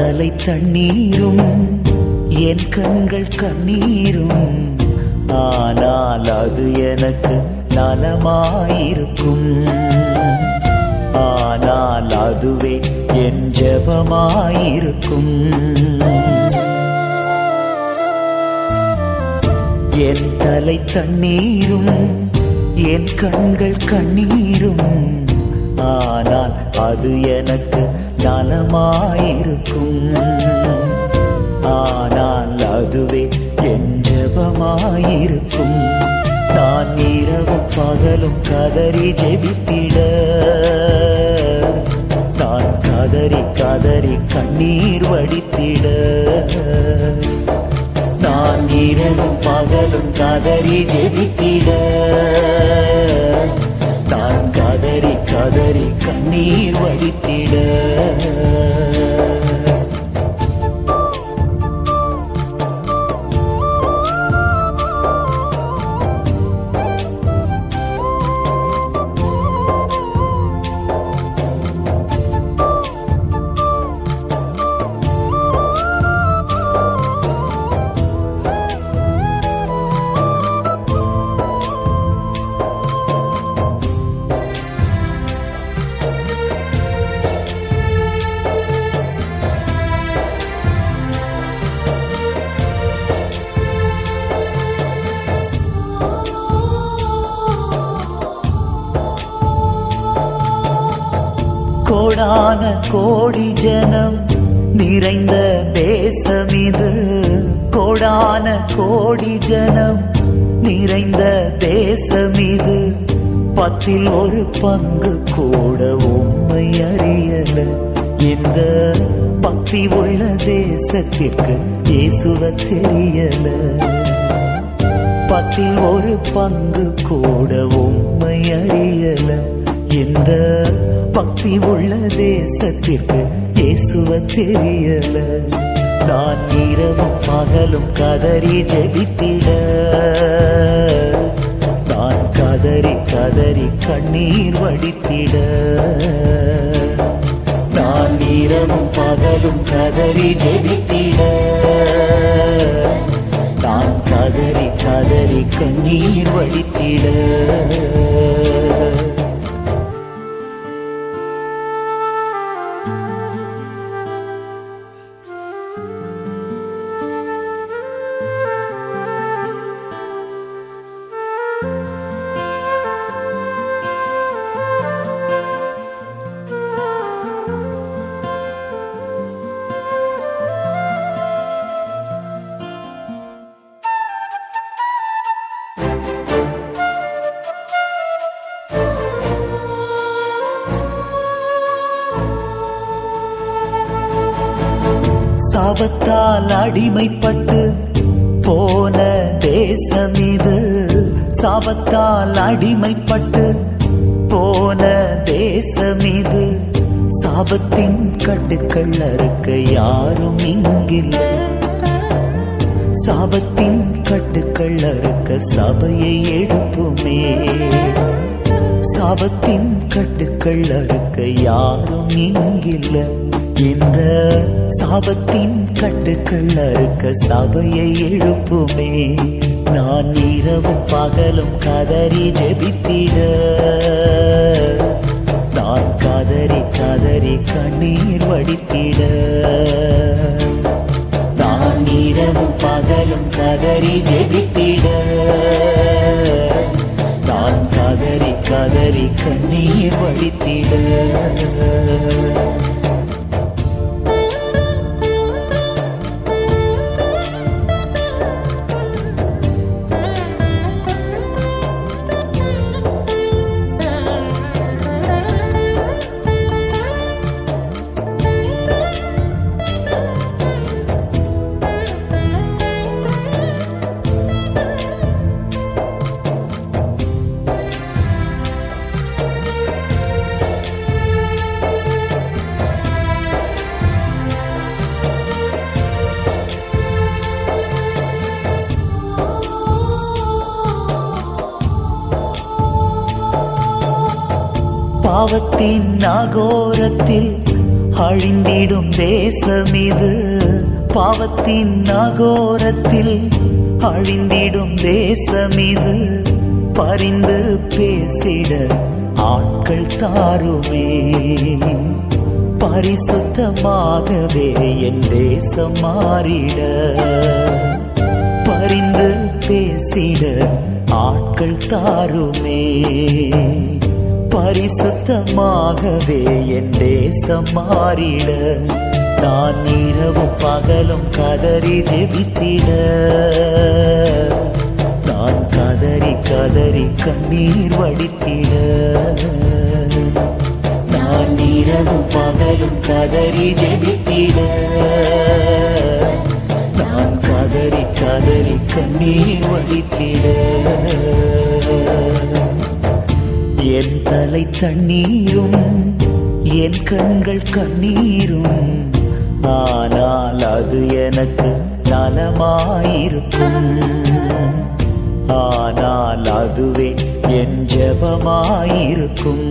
தலை தண்ணீரும் என் கண்கள் கண்ணீரும், ஆனால் அது எனக்கு நலமாயிருக்கும். ஆனால் அதுவே என் ஜெபமாயிருக்கும். என் தலை தண்ணீரும் என் கண்கள் கண்ணீரும், ஆனால் அது எனக்கு நலமாயிருக்கும். ஆனால் அதுவே என் ஜெபமாயிருக்கும். நான் இரவும் பகலும் கதறி ஜெபித்திட, நான் கதறி கதறி கண்ணீர் வடித்திட, நான் இரவும் பகலும் கதறி ஜெபித்திட, நான் கதறி கதறி கண்ணீர் வடித்திட. கோடான கோடி ஜனம் நிறைந்த தேசம் இது. கோடான கோடி ஜனம் நிறைந்த தேசம் இது. 10 பங்கு கூட உம்மை அறியல. இந்த பக்தி உள்ள தேசத்திற்கு இயேசுவை தெரியல. 10 பங்கு கூட உம்மை அறியல. இந்த பக்தி உள்ள தேசத்திற்கு இயேசுவை தெரியல. நான் இரவும் பகலும் கதறி ஜெபித்திட, நான் கதறி கதறி கண்ணீர் வடித்திட, நான் இரவும் பகலும் கதறி ஜெபித்திட, நான் கதறி கதறி கண்ணீர் வடித்திட. சாபத்தால் அடிமைப்பட்டு போன தேசம் இது. சாபத்தால் அடிமைப்பட்டு போன தேசம் இது. சாபத்தின் கட்டுக்கள் அறுக்க யாரும் இங்கில்லை. சாபத்தின் கட்டுக்கள் அறுக்க சபையை எழுப்புமே. சாபத்தின் கட்டுக்கள் அறுக்க யாரும் இங்கில்லை. இந்த சாபத்தின் கட்டுக்கள் அறுக்க சபையை எழுப்புமே. நான் இரவும் பகலும் கதறி ஜெபித்திட, நான் கதறி கதறி கண்ணீர் வடித்திட, நான் இரவும் பகலும் கதறி ஜெபித்திட, நான் கதறி கதறி கண்ணீர் வடித்திட. பாவத்தின் அகோரத்தில் அழிந்திடும் தேசம் இது பாவத்தின் அகோரத்தில், அழிந்திடும் தேசம் இது பரிந்து பேசிட ஆட்கள் தாருமே. பரிசுத்தமாகவே என் தேசம் மாறிட, பரிந்து பேசிட ஆட்கள் தாருமே. பரிசுத்தமாகவே என் தேசம் மாறிட, நான் இரவும் பகலும் கதறி ஜெபித்திட, நான் கதறி கதறி கண்ணீர் வடித்திட, நான் இரவும் பகலும் கதறி ஜெபித்திட, நான் கதறி கதறி கண்ணீர் வடித்திட. என் தலை தண்ணீரும் என் கண்கள் கண்ணீரும், ஆனால் அது எனக்கு நலமாயிருக்கும், ஆனால் அதுவே என் ஜெபமாயிருக்கும்.